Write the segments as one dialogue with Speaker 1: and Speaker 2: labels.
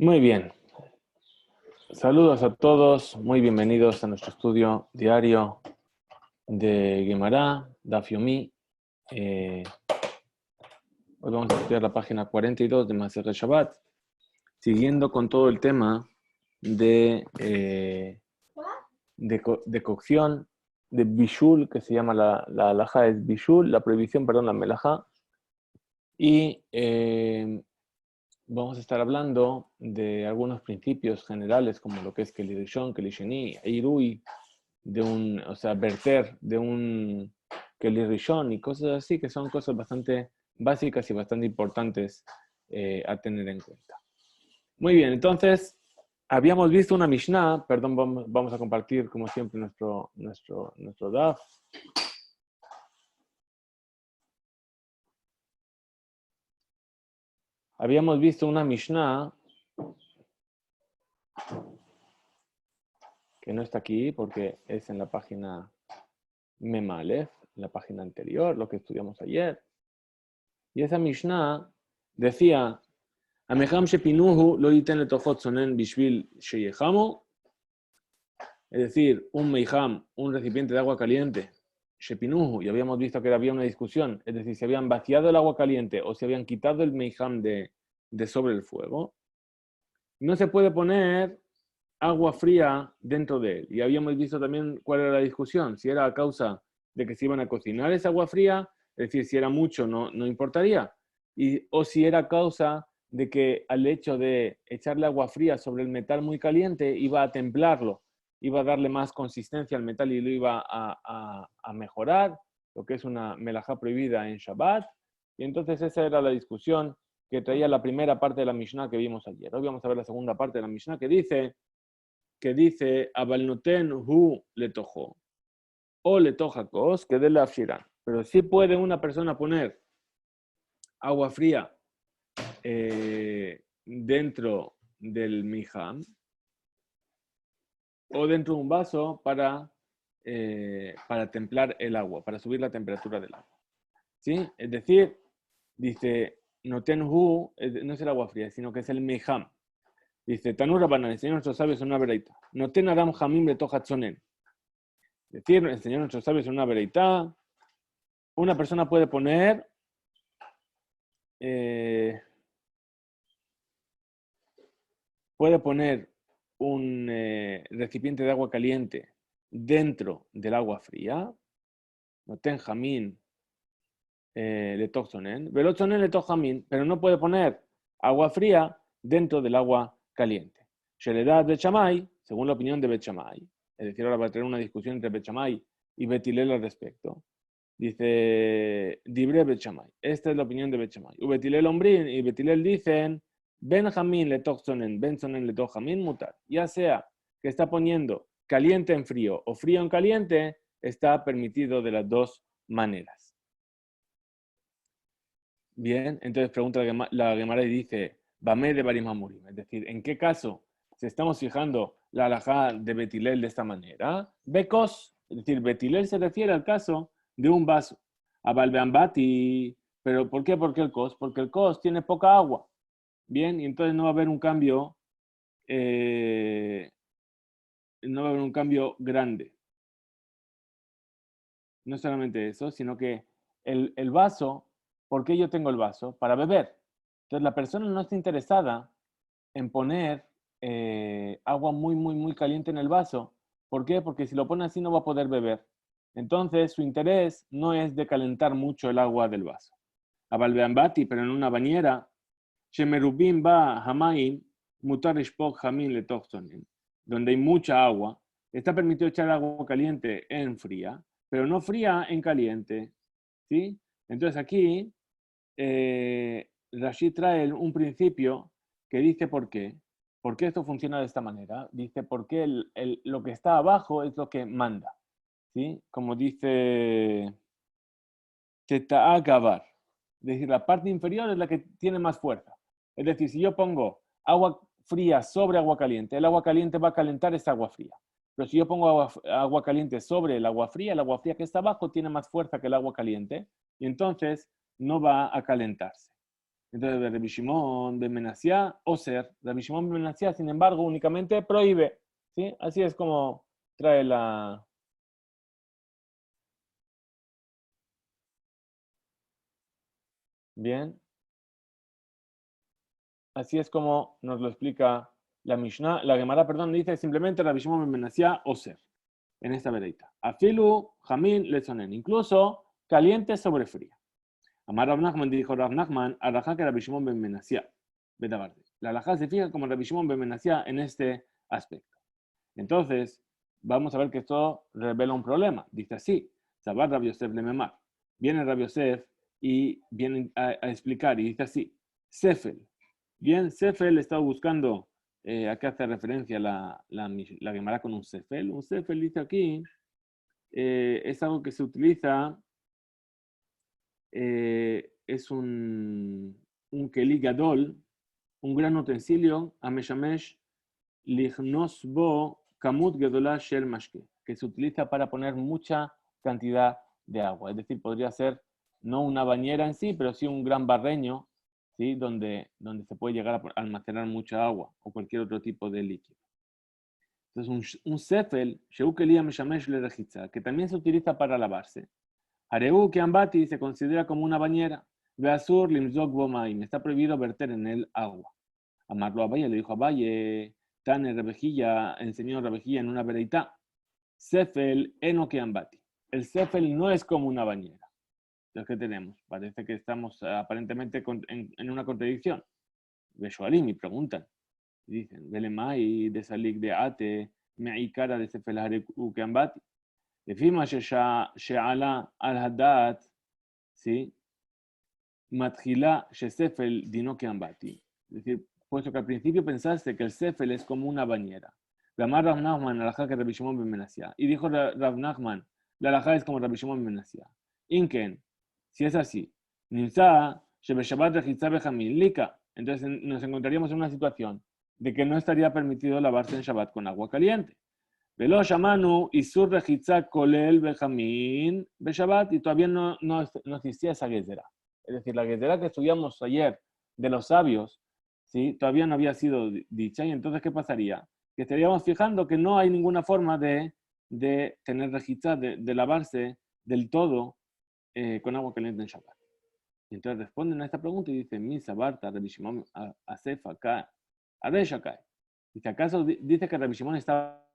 Speaker 1: Muy bien, saludos a todos, muy bienvenidos a nuestro estudio diario de Guemará, Daf Yomi. Hoy vamos a estudiar la página 42 de Masechet Shabbat, siguiendo con todo el tema de cocción, de bishul, que se llama la halajá es bishul, la prohibición, perdón, la melajá. Y vamos a estar hablando de algunos principios generales, como lo que es Keli Rishon, Keli Sheni, Eirui, verter de un Keli Rishon y cosas así, que son cosas bastante básicas y bastante importantes a tener en cuenta. Muy bien, entonces, habíamos visto una Mishnah, perdón, vamos a compartir como siempre nuestro DAF. Habíamos visto una Mishnah que no está aquí porque es en la página Memalef, en la página anterior, lo que estudiamos ayer. Y esa Mishnah decía: Amecham shepinuhu lo yiten letochot sonen bishvil sheyechamu. Es decir, un meijam, un recipiente de agua caliente, shepinuhu, y habíamos visto que había una discusión, es decir, si habían vaciado el agua caliente o si habían quitado el meijam de sobre el fuego, no se puede poner agua fría dentro de él. Y habíamos visto también cuál era la discusión, si era a causa de que se iban a cocinar esa agua fría, es decir, si era mucho no importaría, o si era a causa de que al hecho de echarle agua fría sobre el metal muy caliente iba a templarlo, iba a darle más consistencia al metal y lo iba a mejorar, lo que es una melajá prohibida en Shabbat. Y entonces esa era la discusión que traía la primera parte de la Mishnah que vimos ayer. Hoy vamos a ver la segunda parte de la Mishnah que dice, Abalnoten hu letojo, o letojacos, que de la afshiran. Pero sí puede una persona poner agua fría dentro del mijam o dentro de un vaso para templar el agua, para subir la temperatura del agua. ¿Sí? Es decir, dice, noten hu, no es el agua fría, sino que es el mijam. Dice, Tanur Rabbanan, el Señor nuestros sabios en una vereita. Noten Adam Hamim letojatzonen. Es decir, el Señor nuestros sabios en una vereita. Una persona puede poner un recipiente de agua caliente dentro del agua fría. Noten jamín le toxonen. Velozonen le tojamin, pero no puede poner agua fría dentro del agua caliente. Sheledad Bet Shammai, según la opinión de Bet Shammai, es decir, ahora va a tener una discusión entre Bet Shammai y Bet Hillel al respecto. Dice, Dibre Bet Shammai. Esta es la opinión de Bet Shammai. Bet Hillel Ombrin y Bet Hillel dicen, Benjamín le toxonen, Benzonen le tojamin mutar. Ya sea que está poniendo caliente en frío o frío en caliente, está permitido de las dos maneras. Bien, entonces pregunta la Gemara y dice, Bamé de Barim Hamurim. Es decir, ¿en qué caso si estamos fijando la halajá de Bet Hillel de esta manera? Becos, es decir, Bet Hillel se refiere al caso de un vaso. A Balbeambati, pero ¿por qué? Porque el cos, porque el cos tiene poca agua. Bien, y entonces no va a haber un cambio, no va a haber un cambio grande. No solamente eso, sino que el vaso, ¿por qué yo tengo el vaso? Para beber. Entonces la persona no está interesada en poner agua muy, muy, muy caliente en el vaso. ¿Por qué? Porque si lo pone así no va a poder beber. Entonces su interés no es de calentar mucho el agua del vaso. A Balbeambati, pero en una bañera, Shemerubim ba hamaim mutar ishpok hamin letochtonen, donde hay mucha agua, está permitido echar agua caliente en fría, pero no fría en caliente. ¿Sí? Entonces aquí Rashi trae un principio que dice por qué. ¿Por qué esto funciona de esta manera? Dice porque lo que está abajo es lo que manda. ¿Sí? Como dice Teta'a Gavar. Es decir, la parte inferior es la que tiene más fuerza. Es decir, si yo pongo agua fría sobre agua caliente, el agua caliente va a calentar esa agua fría. Pero si yo pongo agua caliente sobre el agua fría que está abajo tiene más fuerza que el agua caliente y entonces no va a calentarse. Entonces, de Rabbi Shimon ben Menasía, Oser. Rabbi Shimon ben Menasía, sin embargo, únicamente prohíbe. ¿Sí? Así es como trae la... Bien. Así es como nos lo explica la Mishnah. La Gemara, perdón, dice simplemente Rabbi Shimon ben Menasía, Oser. En esta vereita. Afilu, Jamín, Lezonen. Incluso caliente sobre fría. Amar Rav Nachman dijo Rav Nachman, Arajá que Rabbi Shimon ben Menasía. La alajá se fija como Rabbi Shimon ben Menasía en este aspecto. Entonces, vamos a ver que esto revela un problema. Dice así, Sabar Rabbi Yosef le memar. Viene Rabbi Yosef y viene a explicar y dice así, Sefel. Bien, Sefel está buscando, acá hace referencia la Gemara con un Sefel. Un Sefel dice aquí, es algo que se utiliza, es un keli gadol, un gran utensilio, ameshamesh lichnos bo kamut gedolah shel mashke, que se utiliza para poner mucha cantidad de agua. Es decir, podría ser no una bañera en sí, pero sí un gran barreño, ¿sí? donde se puede llegar a almacenar mucha agua o cualquier otro tipo de líquido. Entonces, un sefel, sheu keli ameshamesh le rejitza, que también se utiliza para lavarse. Areu que ambati se considera como una bañera. Beasur limzok bomaim, está prohibido verter en él agua. Amarlo a Valle, le dijo a Valle, Tane Rebejilla, enseñó Rebejilla en una vereita. Sefel eno que ambati. El Sefel no es como una bañera. Entonces, ¿qué tenemos? Parece que estamos aparentemente en una contradicción. Beshoalim y preguntan. Dicen, Belemai de Salik de Ate, me cara de Sefel Hareu que ambati. Defima she'ala al hadat, ¿sí? Matjila shesefel dino que ambati. Es decir, puesto que al principio pensaste que el sefel es como una bañera. Ramar Rav Nachman, alajá que Rabbi Shimon ben Menasía. Y dijo Rav Nachman, la alajá es como Rabbi Shimon ben Menasía. Inken, si es así, nimsa shebeshabat rechitza bechamil lika. Entonces nos encontraríamos en una situación de que no estaría permitido lavarse en Shabbat con agua caliente. Velo shamanu isur rechitza kolel bejamin beshabat, y todavía no existía esa gezerá. Es decir, la gezerá que estudiamos ayer de los sabios, ¿sí? Todavía no había sido dicha, y entonces ¿qué pasaría? Que estaríamos fijando que no hay ninguna forma de tener rechitza, de lavarse del todo con agua caliente en Shabbat. Y entonces responden a esta pregunta y dicen, Misa, Barta, Rabbi Shimon, Asefa, Kai, Aresha, Kai. Dice, ¿acaso dice que Rabbi Shimon estaba...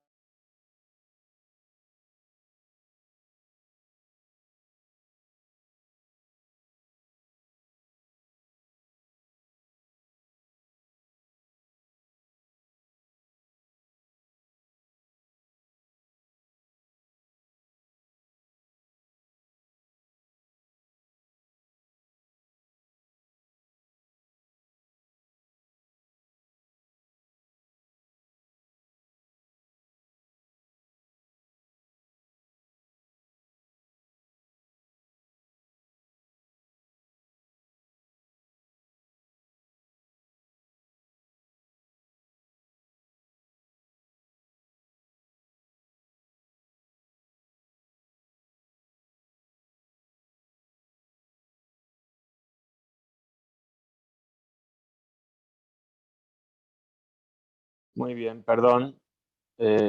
Speaker 1: Muy bien, perdón.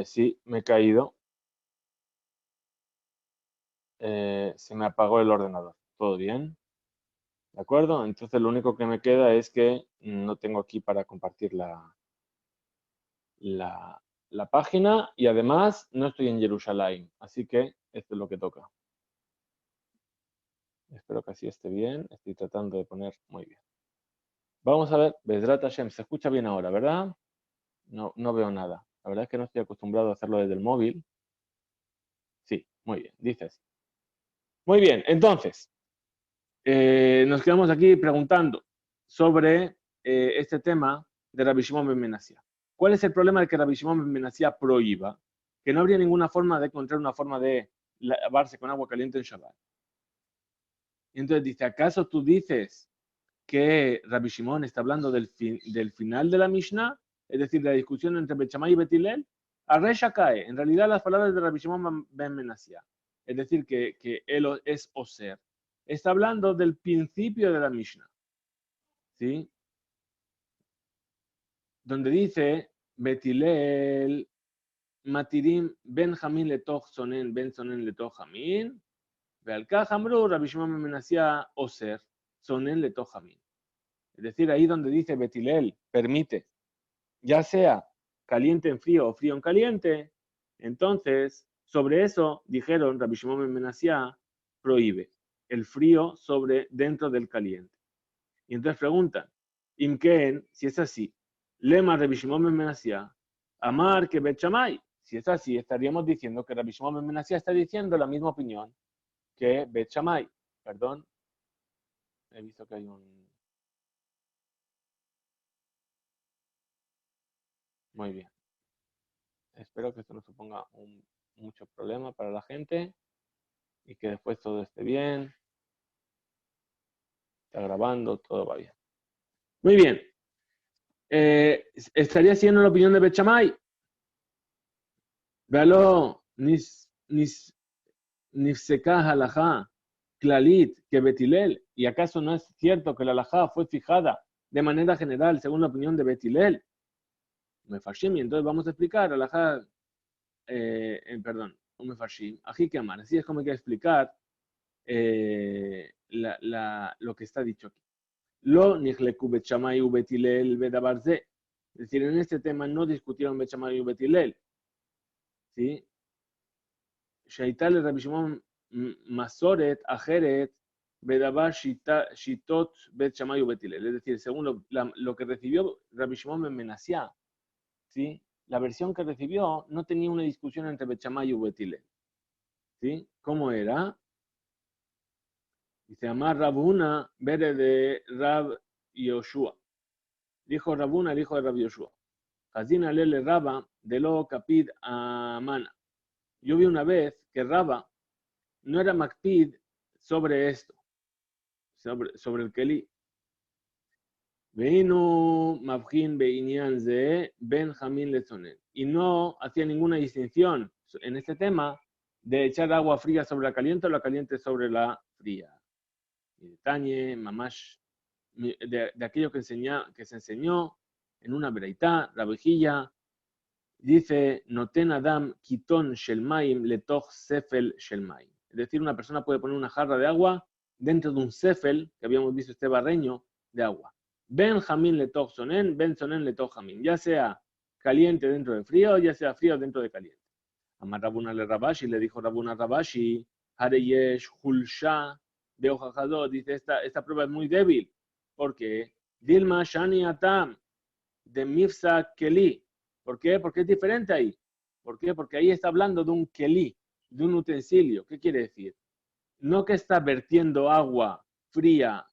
Speaker 1: Sí, me he caído. Se me apagó el ordenador. ¿Todo bien? ¿De acuerdo? Entonces lo único que me queda es que no tengo aquí para compartir la, la página y además no estoy en Jerusalén. Así que esto es lo que toca. Espero que así esté bien. Estoy tratando de poner muy bien. Vamos a ver. Bezrat Hashem. Se escucha bien ahora, ¿verdad? No veo nada. La verdad es que no estoy acostumbrado a hacerlo desde el móvil. Sí, muy bien. Dice así. Muy bien. Entonces, nos quedamos aquí preguntando sobre este tema de Rabbi Shimon ben Menasía. ¿Cuál es el problema de que Rabbi Shimon ben Menasía prohíba? Que no habría ninguna forma de encontrar una forma de lavarse con agua caliente en Shabbat. Y entonces dice, ¿acaso tú dices que Rabbi Shimon está hablando del final de la Mishnah? Es decir, de la discusión entre Bet Shammai y Bet Hillel. Arresha cae. En realidad las palabras de Rabbi Shimon ben Menasía. Es decir, que él es Oser. Está hablando del principio de la Mishnah. ¿sí? Donde dice, Betilel, Matirim, Ben Jamín letoch sonen, Ben sonen letoch jamín, Bealcaj amru, Rabbi Shimon ben Menasía, Oser, sonen letoch jamín. Es decir, ahí donde dice Betilel, permite, ya sea caliente en frío o frío en caliente, entonces, sobre eso, dijeron, Rabbi Shimon ben Menasía prohíbe el frío sobre dentro del caliente. Y entonces preguntan, Imken, si es así, Lema Rabbi Shimon ben Menasía, Amar que Bet Shammai. Si es así, estaríamos diciendo que Rabbi Shimon ben Menasía está diciendo la misma opinión que Bet Shammai. Perdón, he visto que hay un... Muy bien. Espero que esto no suponga mucho problema para la gente y que después todo esté bien. Está grabando, todo va bien. Muy bien. Estaría siendo la opinión de Bet Shammai. Véalo, Nifseka halajá, klalit, que Betilel. ¿Y acaso no es cierto que la halajá fue fijada de manera general según la opinión de Betilel? Mefashim, y entonces vamos a explicar halajá, perdón, un mefashim, ají que amar. Así es como hay que explicar lo que está dicho aquí. Lo nihleku Bet Shammai u Betilel bedabar ze. Es decir, en este tema no discutieron Bet Shammai u Betilel. ¿Sí? שהייתה לרבי שמעון מסורת אחרת בדבר שיטות בית שמאי ובית הלל. Es decir, según lo que recibió Rabbi Shimon ben Menasía, ¿sí? La versión que recibió no tenía una discusión entre Bet Shammai y Bet Hillel, ¿sí? ¿Cómo era? Dice, Amar Rabuna, bere de Rab Yoshua. Dijo Rabuna, el hijo de Rab Yoshua. Hazina lele Raba de lo capid amana. Yo vi una vez que Raba no era Macpid sobre esto, sobre el Keli. Veinu Mabjin Beinian Ze Ben Jamín Lezonen. Y no hacía ninguna distinción en este tema de echar agua fría sobre la caliente o la caliente sobre la fría. Y detalle, mamash, de aquello que se enseñó en una breitá, la vejilla, dice, Noten Adam Kiton Shelmaim Letoch Sefel Shelmaim. Es decir, una persona puede poner una jarra de agua dentro de un sefel, que habíamos visto este barreño de agua. Ben Jamín Letoch Sonen, Ben Sonen Letoch Jamín. Ya sea caliente dentro de frío, ya sea frío dentro de caliente. Amar Rabuna le Rabashi, le dijo Rabuna Rabashi, Hareyesh Hulsha de Ojajadot, dice, esta prueba es muy débil, porque Dilma Shani Atam de Mifsa Keli. ¿Por qué? Porque es diferente ahí. ¿Por qué? Porque ahí está hablando de un Keli, de un utensilio. ¿Qué quiere decir? No que está vertiendo agua fría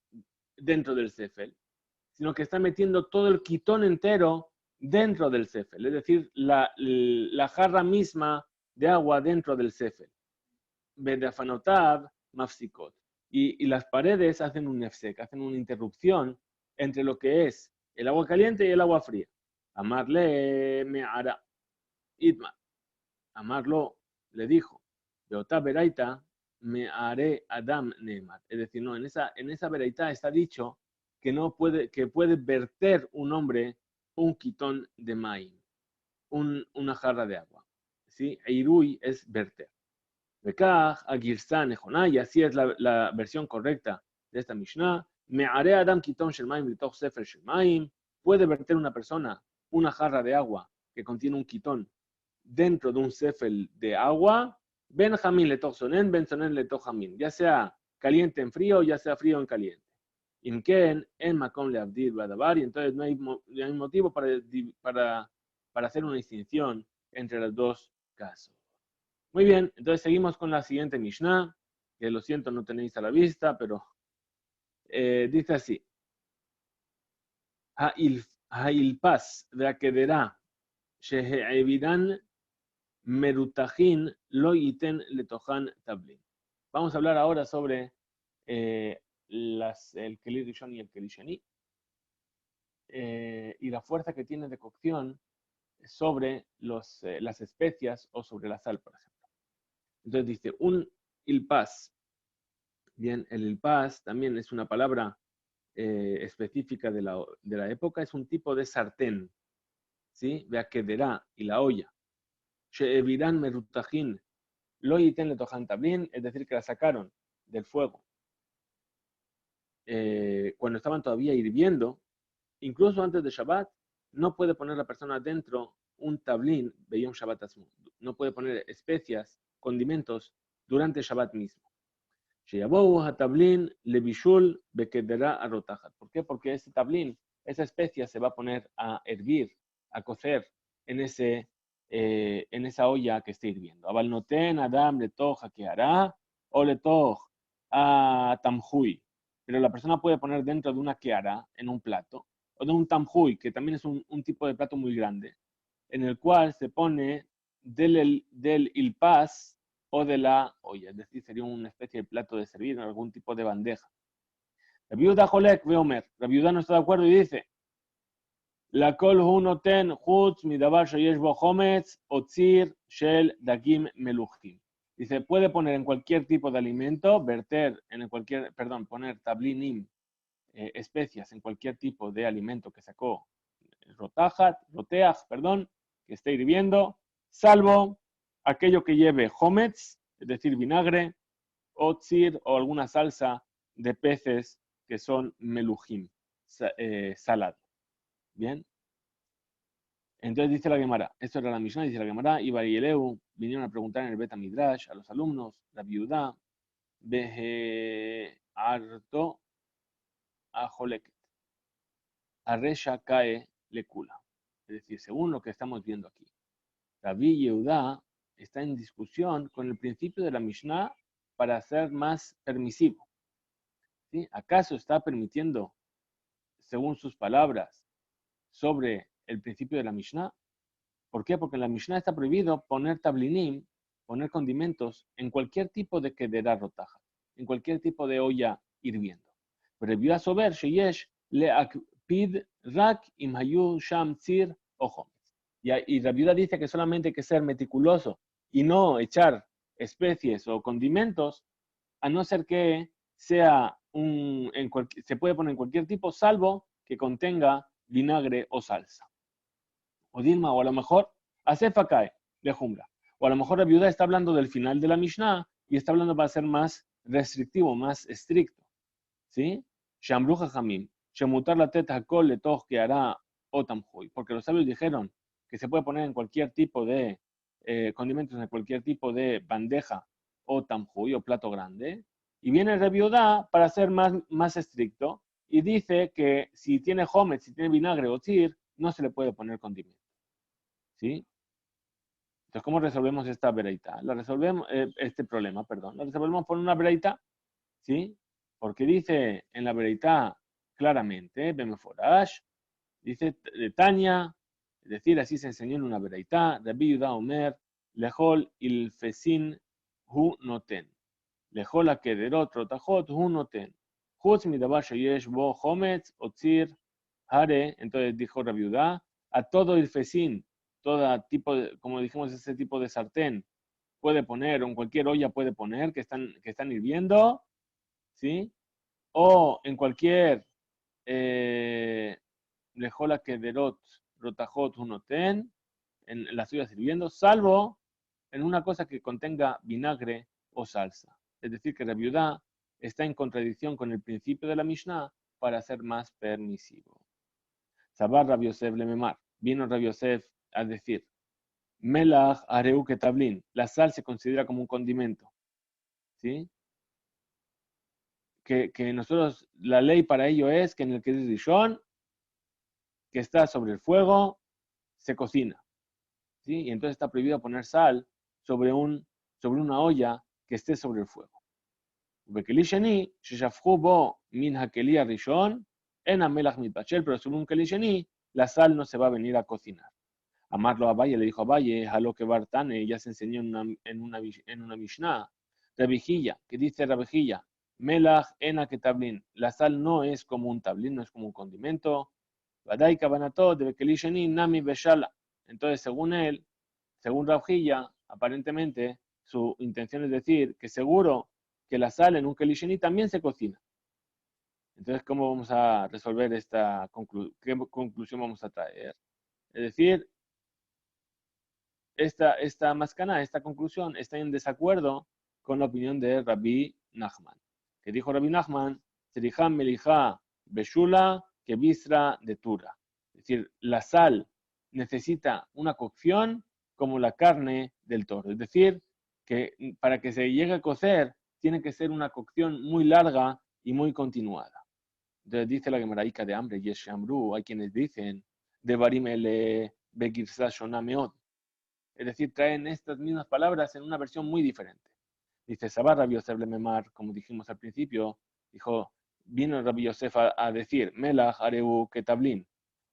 Speaker 1: dentro del cefel, sino que está metiendo todo el quitón entero dentro del cefel, es decir, la jarra misma de agua dentro del cefel. Bedafanotab mafsikot. Y las paredes hacen un nefsek, hacen una interrupción entre lo que es el agua caliente y el agua fría. Amarle me hará. Itma. Amarlo le dijo. Beotá beraita me haré Adam Neemar. Es decir, no, en esa beraita está dicho que no puede, que puede verter un hombre un quitón de maíz, una jarra de agua. ¿Sí? Eirui es verter. Bekaj, Agirsa Nejoná, y así es la versión correcta de esta Mishnah. Me haré Adam Kitón Shelmaim Litoch Sefer Shelmaim. Puede verter una persona una jarra de agua que contiene un quitón dentro de un sefel de agua. Ben Jamín Letoch Sonen, Ben Sonen Letoch Jamín. Ya sea caliente en frío, ya sea frío en caliente. Imken en Makom le Abdir Badabar, y entonces no hay motivo para hacer una distinción entre los dos casos. Muy bien, entonces seguimos con la siguiente Mishnah, que lo siento no tenéis a la vista, pero dice así. Ha'ilpas ve'akedera shehe'evidan merutahin lo yiten letohan tablin. Vamos a hablar ahora sobre el Keli Rishon y el Keli Sheni, y la fuerza que tiene de cocción sobre las especias o sobre la sal, por ejemplo. Entonces dice, un ilpas. Bien, el ilpas también es una palabra específica de la época, es un tipo de sartén, ¿sí? Vea quedará y la olla. She'evirán merutajín, lo yiten le tojan tablín, es decir, que la sacaron del fuego cuando estaban todavía hirviendo, incluso antes de Shabbat, no puede poner la persona dentro un tablín de Yom Shabbat Asmo. No puede poner especias, condimentos durante Shabbat mismo. Tablín le bishul bequedará a rotajat. ¿Por qué? Porque ese tablín, esa especia se va a poner a hervir, a cocer en esa olla que esté hirviendo. Abal noten adam le toja que hará o le toj a tamhui. Pero la persona puede poner dentro de una keara en un plato o de un tamhui, que también es un tipo de plato muy grande, en el cual se pone del ilpaz o de la olla, es decir, sería una especie de plato de servir en algún tipo de bandeja. La viuda Jolek Veomer, la viuda no está de acuerdo y dice, la kol hu noten chutz midavar sheyesh bo chometz otzir shel dagim meluchim. Dice, puede poner en cualquier tipo de alimento, poner tablinim, especias en cualquier tipo de alimento que sacó roteach, que esté hirviendo, salvo aquello que lleve chometz, es decir, vinagre, o tzir, o alguna salsa de peces que son melujim, salad. Bien. Entonces dice la Gemara, esto era la Mishnah, dice la Gemara, Ibar y Eleu vinieron a preguntar en el Beta Midrash a los alumnos, la viuda, Behe Arto Ajoleket, Arresha Kae Lekula. Es decir, según lo que estamos viendo aquí, Rabbi Yehuda está en discusión con el principio de la Mishnah para ser más permisivo. ¿Sí? ¿Acaso está permitiendo, según sus palabras, sobre el principio de la Mishnah? ¿Por qué? Porque en la Mishnah está prohibido poner tablinim, poner condimentos en cualquier tipo de kedera rotaja, en cualquier tipo de olla hirviendo. Pero el Biura Sober, Sheyesh, le akpid rak im hayu sham tzir ojo. Y la viuda dice que solamente hay que ser meticuloso y no echar especies o condimentos, a no ser que sea se puede poner en cualquier tipo, salvo que contenga vinagre o salsa. O Dilma, o a lo mejor, Asefa cae, de Jumbra. O a lo mejor la viuda está hablando del final de la Mishnah y está hablando para ser más restrictivo, más estricto. ¿Sí? Shambruja Jamim, Shemutar la teta kol le toj que hará otamhui. Porque los sabios dijeron que se puede poner en cualquier tipo de condimentos, en cualquier tipo de bandeja o tamhui o plato grande. Y viene el viuda para ser más estricto y dice que si tiene homet, si tiene vinagre o tir, no se le puede poner condimento. ¿Sí? Entonces, ¿cómo resolvemos esta vereita? Este problema, perdón. Lo resolvemos por una vereita, ¿sí? Porque dice en la vereita claramente, Bemeforash, dice de Tania, es decir, así se enseñó en una vereita, Rabbi Yuda Omer, Lejol ilfesin hu noten. Lejol akederot rotajot hu noten. Chutz midabar sheyesh bo chometz otzir hare. Entonces dijo Rabbi Yuda, a todo ilfesin, todo tipo de, como dijimos, ese tipo de sartén puede poner, o en cualquier olla puede poner, que están hirviendo, ¿sí? O en cualquier lejola kederot, rotajot, unoten, en las ollas hirviendo, salvo en una cosa que contenga vinagre o salsa. Es decir, que la viuda está en contradicción con el principio de la Mishnah para ser más permisivo. Sabar Rabbi Yosef Lememar. Vino Rabbi Yosef a decir, Melach areu ketablin. La sal se considera como un condimento. ¿Sí? Que nosotros, la ley para ello es que en el que es Rishon, que está sobre el fuego, se cocina. ¿Sí? Y entonces está prohibido poner sal sobre una olla que esté sobre el fuego. Pero sobre un keli sheni, la sal no se va a venir a cocinar. Amarlo a Valle, le dijo a Valle, a lo que Bartane ya se enseñó en una Mishnah. Rabijilla, que dice Rabijilla, Melach ena que tablín. La sal no es como un tablín, no es como un condimento. Vadai kabanato de Bekelisheni nami beshala. Entonces, según él, según Rabijilla, aparentemente su intención es decir que seguro que la sal en un kelisheni también se cocina. Entonces, ¿cómo vamos a resolver esta conclusión? ¿Qué conclusión vamos a traer? Es decir, esta mascana, esta conclusión, está en desacuerdo con la opinión de Rabbi Nachman, que dijo Rabbi Nachman, Tzricham melija beshula que bisra de tura. Es decir, la sal necesita una cocción como la carne del toro. Es decir, que para que se llegue a cocer, tiene que ser una cocción muy larga y muy continuada. Entonces dice la Gemaraíca de hambre, Yesh Amru, hay quienes dicen, Devarim ele begirsa shona meod. Es decir, traen estas mismas palabras en una versión muy diferente. Dice, Sabar Rabbi Yosef le Memar, como dijimos al principio, dijo, vino Rabbi Yosef a decir, Melach areu ketablin,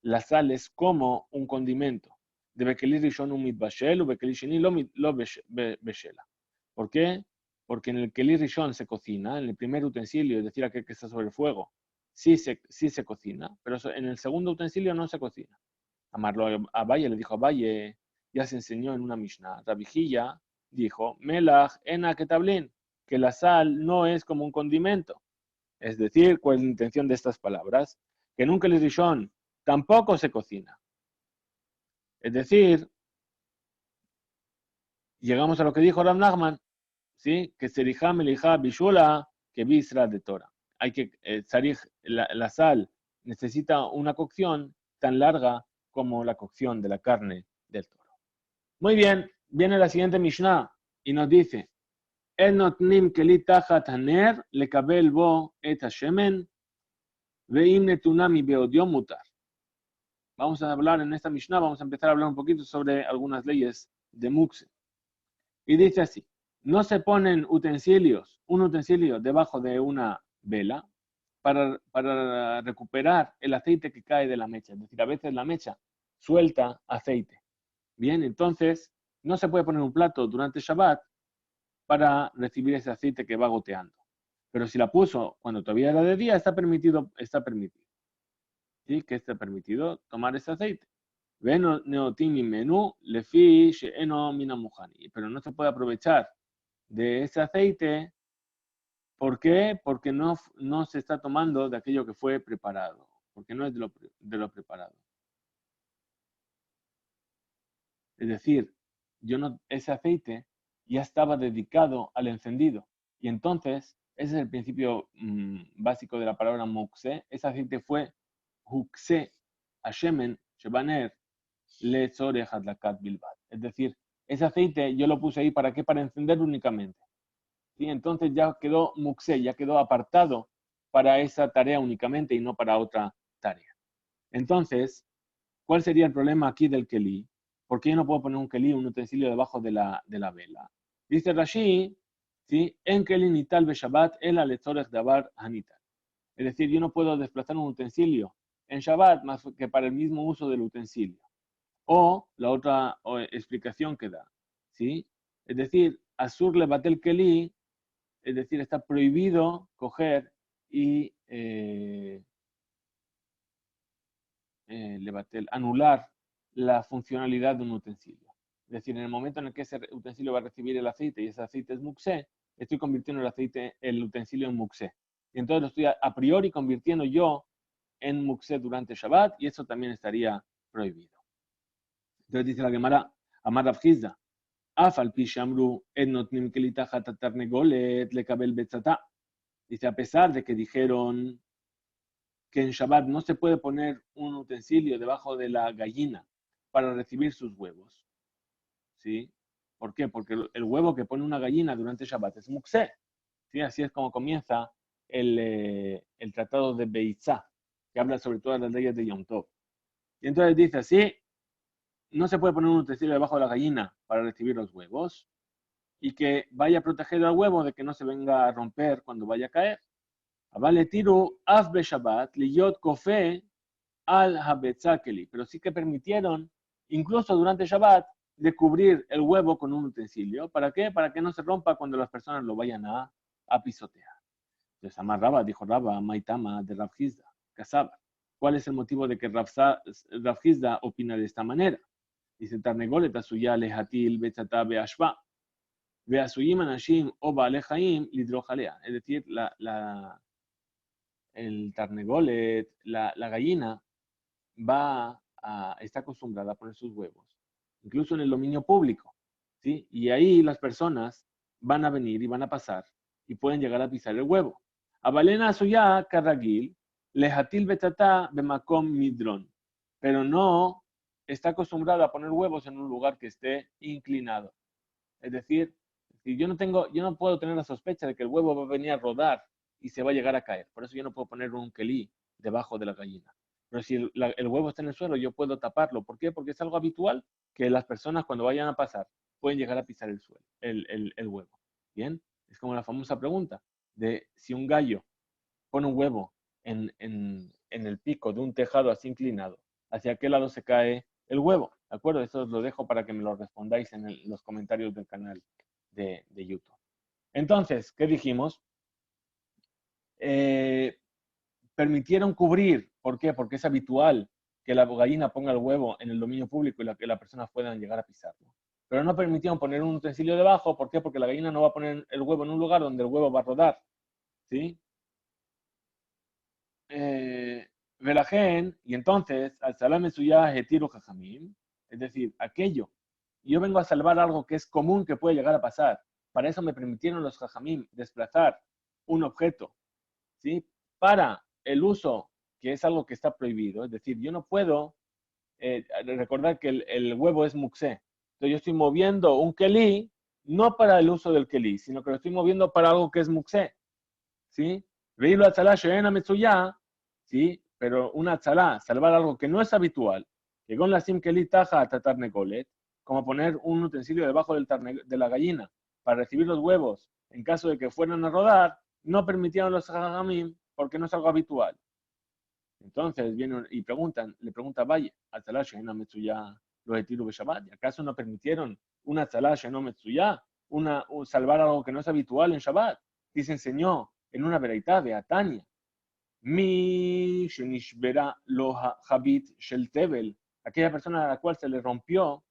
Speaker 1: la sal es como un condimento. De bekeli rishon un mitbashel, u bekeli sheni lo beshela. ¿Por qué? Porque en el keli rishon se cocina, en el primer utensilio, es decir, aquel que está sobre el fuego, sí se cocina, pero en el segundo utensilio no se cocina. Amarlo a Valle le dijo a Valle, ya se enseñó en una Mishnah. Rabijilla dijo, Melach ena ketablin, que la sal no es como un condimento. Es decir, ¿cuál es la intención de estas palabras? Que nunca el rishon tampoco se cocina. Es decir, llegamos a lo que dijo Rav Nachman, ¿sí? Que serija melija bishula que bisra de Torah. Hay que, la sal necesita una cocción tan larga como la cocción de la carne del toro. Muy bien, viene la siguiente Mishnah y nos dice, El notnim keli tachat haner lekabel bo et hashemen veim netunami beodio mutar. Vamos a hablar en esta Mishnah, vamos a empezar a hablar un poquito sobre algunas leyes de Mukse. Y dice así, no se ponen utensilios, un utensilio debajo de una vela para recuperar el aceite que cae de la mecha. Es decir, a veces la mecha suelta aceite. Bien, entonces no se puede poner un plato durante Shabbat para recibir ese aceite que va goteando. Pero si la puso cuando todavía era de día, está permitido. ¿Sí? ¿Qué está permitido? Tomar ese aceite. Pero no se puede aprovechar de ese aceite. ¿Por qué? Porque no se está tomando de aquello que fue preparado. Porque no es de lo preparado. Es decir, ese aceite ya estaba dedicado al encendido. Y entonces, ese es el principio básico de la palabra mukse. Ese aceite fue hukse hashemen shebaner le tzorech hadlakat bilbad. Es decir, ese aceite yo lo puse ahí ¿para qué? Para encender únicamente. ¿Sí? Entonces ya quedó mukse, ya quedó apartado para esa tarea únicamente y no para otra tarea. Entonces, ¿cuál sería el problema aquí del keli? ¿Por qué yo no puedo poner un keli, un utensilio debajo de la vela? Dice Rashi, ¿sí? En keli nital be Shabbat el aletzorech davar hanital. Es decir, yo no puedo desplazar un utensilio en Shabbat más que para el mismo uso del utensilio. O la otra explicación que da, ¿sí? Es decir, asur levatel keli, es decir, está prohibido coger y anular la funcionalidad de un utensilio. Es decir, en el momento en el que ese utensilio va a recibir el aceite y ese aceite es muxé, estoy convirtiendo el utensilio en muxé. Y entonces lo estoy a priori convirtiendo yo en muxé durante Shabbat y eso también estaría prohibido. Entonces dice la Gemara, Amar Rav Hizda, Afal pi shamru et notnim kelita hatatar negolet lekabel betzata. Dice, a pesar de que dijeron que en Shabbat no se puede poner un utensilio debajo de la gallina para recibir sus huevos. ¿Sí? ¿Por qué? Porque el huevo que pone una gallina durante Shabbat es muksé. ¿Sí? Así es como comienza el tratado de Beitzá, que habla sobre todas las leyes de Yom Tov. Y entonces dice así, no se puede poner un utensilio debajo de la gallina para recibir los huevos y que vaya a proteger al huevo de que no se venga a romper cuando vaya a caer. Vale tiru af be Shabbat liyot kofe al habetzakeli, pero sí que permitieron, incluso durante Shabbat, de cubrir el huevo con un utensilio. ¿Para qué? Para que no se rompa cuando las personas lo vayan a pisotear. Entonces, Amar Rabba, dijo Rabba, Maitama de Rav Hizda, Casaba. ¿Cuál es el motivo de que Rav Hizda opina de esta manera? Dice, Tarnegolet asuya lehatil betzata beashva. Veasuyim anashim o baale chaim lidroch alea. Es decir, el tarnegolet, la gallina, está acostumbrada a poner sus huevos, incluso en el dominio público, ¿sí? Y ahí las personas van a venir y van a pasar y pueden llegar a pisar el huevo. Abalena suya carragil, lejatil betata bemakom midron, pero no está acostumbrada a poner huevos en un lugar que esté inclinado. Es decir, si yo no puedo tener la sospecha de que el huevo va a venir a rodar y se va a llegar a caer. Por eso yo no puedo poner un kelí debajo de la gallina. Pero si el huevo está en el suelo, yo puedo taparlo. ¿Por qué? Porque es algo habitual que las personas cuando vayan a pasar pueden llegar a pisar el suelo, el huevo. Bien, es como la famosa pregunta de si un gallo pone un huevo en el pico de un tejado así inclinado, ¿hacia qué lado se cae el huevo? ¿De acuerdo? Eso os lo dejo para que me lo respondáis en los comentarios del canal de YouTube. Entonces, ¿qué dijimos? Eh, permitieron cubrir, ¿por qué? Porque es habitual que la gallina ponga el huevo en el dominio público y que las personas puedan llegar a pisarlo. Pero no permitieron poner un utensilio debajo, ¿por qué? Porque la gallina no va a poner el huevo en un lugar donde el huevo va a rodar, ¿sí? Velajen, y entonces, al salame suya hetiro jajamim, es decir, aquello, yo vengo a salvar algo que es común que puede llegar a pasar. Para eso me permitieron los jajamim desplazar un objeto, ¿sí? Para el uso, que es algo que está prohibido. Es decir, yo no puedo recordar que el huevo es muxé. Entonces yo estoy moviendo un kelí, no para el uso del kelí, sino que lo estoy moviendo para algo que es muxé, ¿sí? Veilo atzalá sheena metsuya, ¿sí? Pero una atzalá, salvar algo que no es habitual, que con la sim kelí taja a tratar negolet, como poner un utensilio debajo de la gallina para recibir los huevos en caso de que fueran a rodar, no permitieron los jajamim porque no es algo habitual. Entonces vienen y le pregunta Valle, atzalá sheena metsuya lo etiru Shabbat, ¿acaso no permitieron una atzalá sheena metsuya, salvar algo que no es habitual en Shabbat? Y se enseñó en una vereitá de Atania, mi shenishbera lo habit shel tevel, aquella persona a la cual se le rompió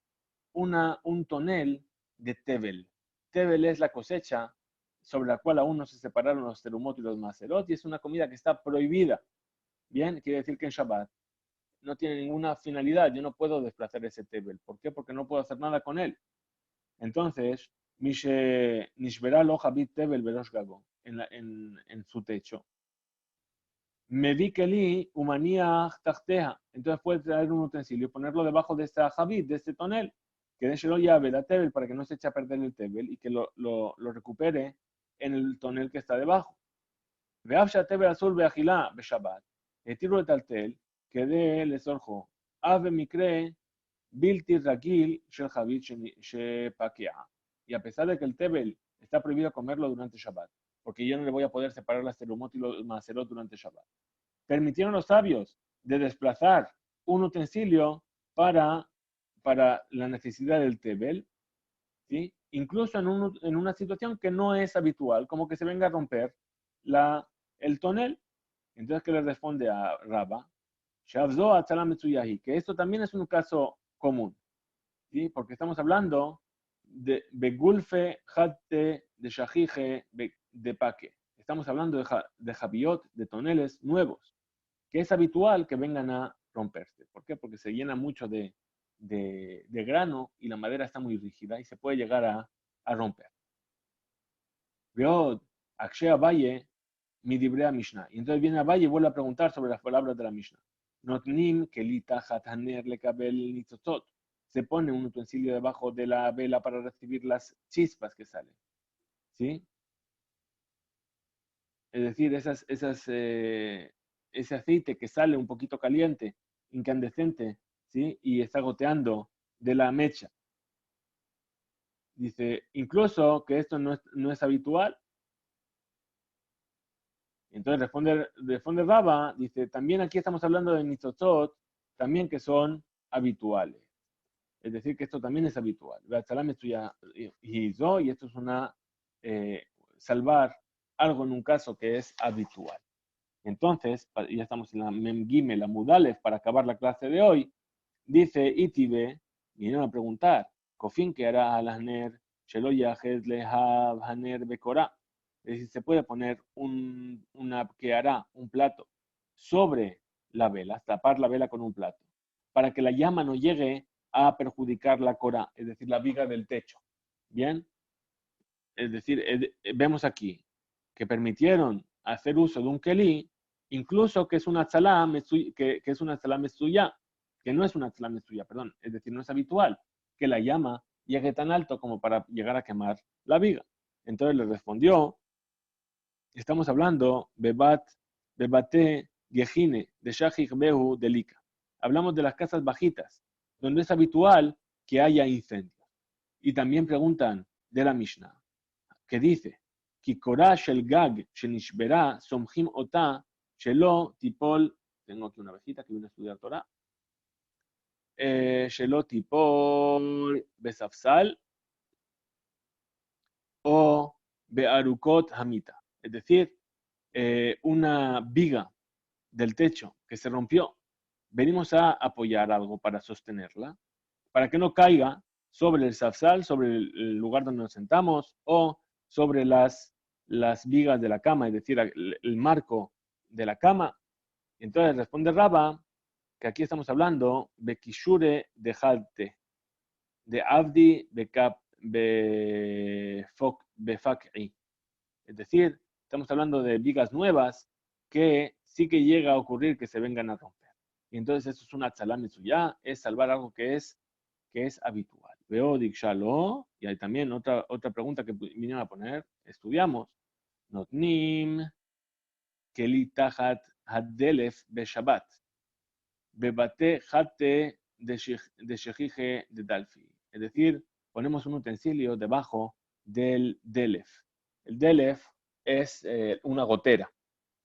Speaker 1: un tonel de tevel. Tevel es la cosecha sobre la cual aún no se separaron los terumot y los maserot, y es una comida que está prohibida. Bien, quiere decir que en Shabbat no tiene ninguna finalidad, yo no puedo desplazar ese tevel. ¿Por qué? Porque no puedo hacer nada con él. Entonces, Nishbera lo habit tevel velosh gago, en su techo. Me vi que li humanía tacteja. Entonces puede traer un utensilio y ponerlo debajo de esta habit, de este tonel, que déjelo llave la tevel para que no se eche a perder el tevel y que lo recupere en el tonel que está debajo. ואף שהתבל אסור באכילה בשבת, התירו לטלטל כדי לצורכו, אף במקרה בלתי רגיל של חבית שפקעה. Y a pesar de que el tebel está prohibido comerlo durante Shabbat, porque yo no le voy a poder separar las terumot y los maserot durante Shabbat. Permitieron los sabios de desplazar un utensilio para la necesidad del tebel, ¿sí? Incluso en una situación que no es habitual, como que se venga a romper el tonel. Entonces, ¿qué le responde a Rabba? Que esto también es un caso común, ¿sí? Porque estamos hablando de Begulfe, Hatte, de Shahije, de Paque. Estamos hablando de javiot, de toneles nuevos, que es habitual que vengan a romperse. ¿Por qué? Porque se llena mucho de grano y la madera está muy rígida y se puede llegar a romper. Veo Akshay Valle, mi Dibrea Mishnah. Y entonces viene a Valle y vuelve a preguntar sobre las palabras de la Mishnah. Notnim kelita hataner lekabel nitzotzot. Se pone un utensilio debajo de la vela para recibir las chispas que salen. ¿Sí? Es decir, ese aceite que sale un poquito caliente, incandescente, ¿sí? Y está goteando de la mecha. Dice, incluso que esto no es habitual. Entonces responde Raba, dice, también aquí estamos hablando de nitzotzot, también que son habituales. Es decir, que esto también es habitual. Y esto es salvar algo en un caso que es habitual. Entonces, ya estamos en la Memgime, la Mudalef, para acabar la clase de hoy, dice Itibe, vinieron a preguntar, Kofin que hará al Haner, Shelo Yahed Lehav Haner Bekora. Es decir, se puede poner una que hará un plato sobre la vela, tapar la vela con un plato, para que la llama no llegue a perjudicar la cora, es decir, la viga del techo. ¿Bien? Es decir, vemos aquí que permitieron hacer uso de un kelí, incluso que es una tzalá que es una tzalá mesuya, que no es una tzalá mesuya, perdón, es decir, no es habitual que la llama llegue tan alto como para llegar a quemar la viga. Entonces le respondió, estamos hablando, bebate gejine, de shachich behu delika. Hablamos de las casas bajitas, donde es habitual que haya incendios. Y también preguntan de la Mishnah, que dice, Kikora shel gag shenishbera somjim ota shelo tipol, tengo aquí una abejita que viene a estudiar Torah, shelo tipol besafsal o bearukot hamita. Es decir, una viga del techo que se rompió, venimos a apoyar algo para sostenerla, para que no caiga sobre el safsal, sobre el lugar donde nos sentamos, o sobre las vigas de la cama, es decir, el marco de la cama. Entonces responde Raba que aquí estamos hablando de Kishure de Halte, de Abdi Befak'i. Es decir, estamos hablando de vigas nuevas que sí que llega a ocurrir que se vengan a romper. Y entonces eso es una tzalá mitzuyá, es salvar algo que es habitual. Veo Dikshalo, y hay también otra pregunta que vinieron a poner, estudiamos. Notnim, Keli Tahat Haddelef Beshabat, Bebate Hatte de Shechije de Dalfi. Es decir, ponemos un utensilio debajo del Delef. El Delef es una gotera.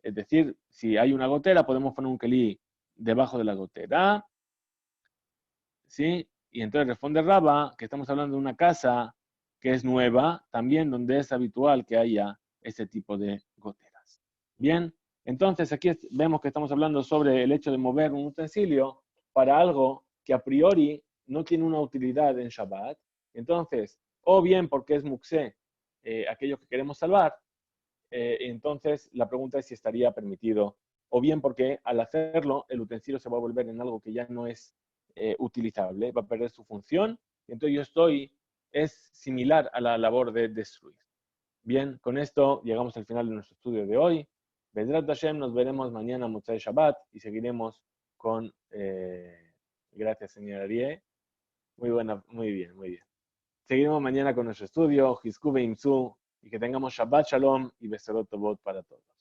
Speaker 1: Es decir, si hay una gotera, podemos poner un Keli debajo de la gotera. ¿Sí? Y entonces responde Raba que estamos hablando de una casa que es nueva, también donde es habitual que haya ese tipo de goteras. Bien, entonces aquí vemos que estamos hablando sobre el hecho de mover un utensilio para algo que a priori no tiene una utilidad en Shabbat. Entonces, o bien porque es muxé, aquello que queremos salvar, entonces la pregunta es si estaría permitido, o bien porque al hacerlo el utensilio se va a volver en algo que ya no es utilizable, va a perder su función, y entonces es similar a la labor de destruir. Bien, con esto llegamos al final de nuestro estudio de hoy. Bedrat Hashem, nos veremos mañana Motzai Shabbat y seguiremos con, gracias señora Arie, muy buena, muy bien, muy bien. Seguiremos mañana con nuestro estudio, Hizku Beimsu, y que tengamos Shabbat Shalom y Beserot Tovot para todos.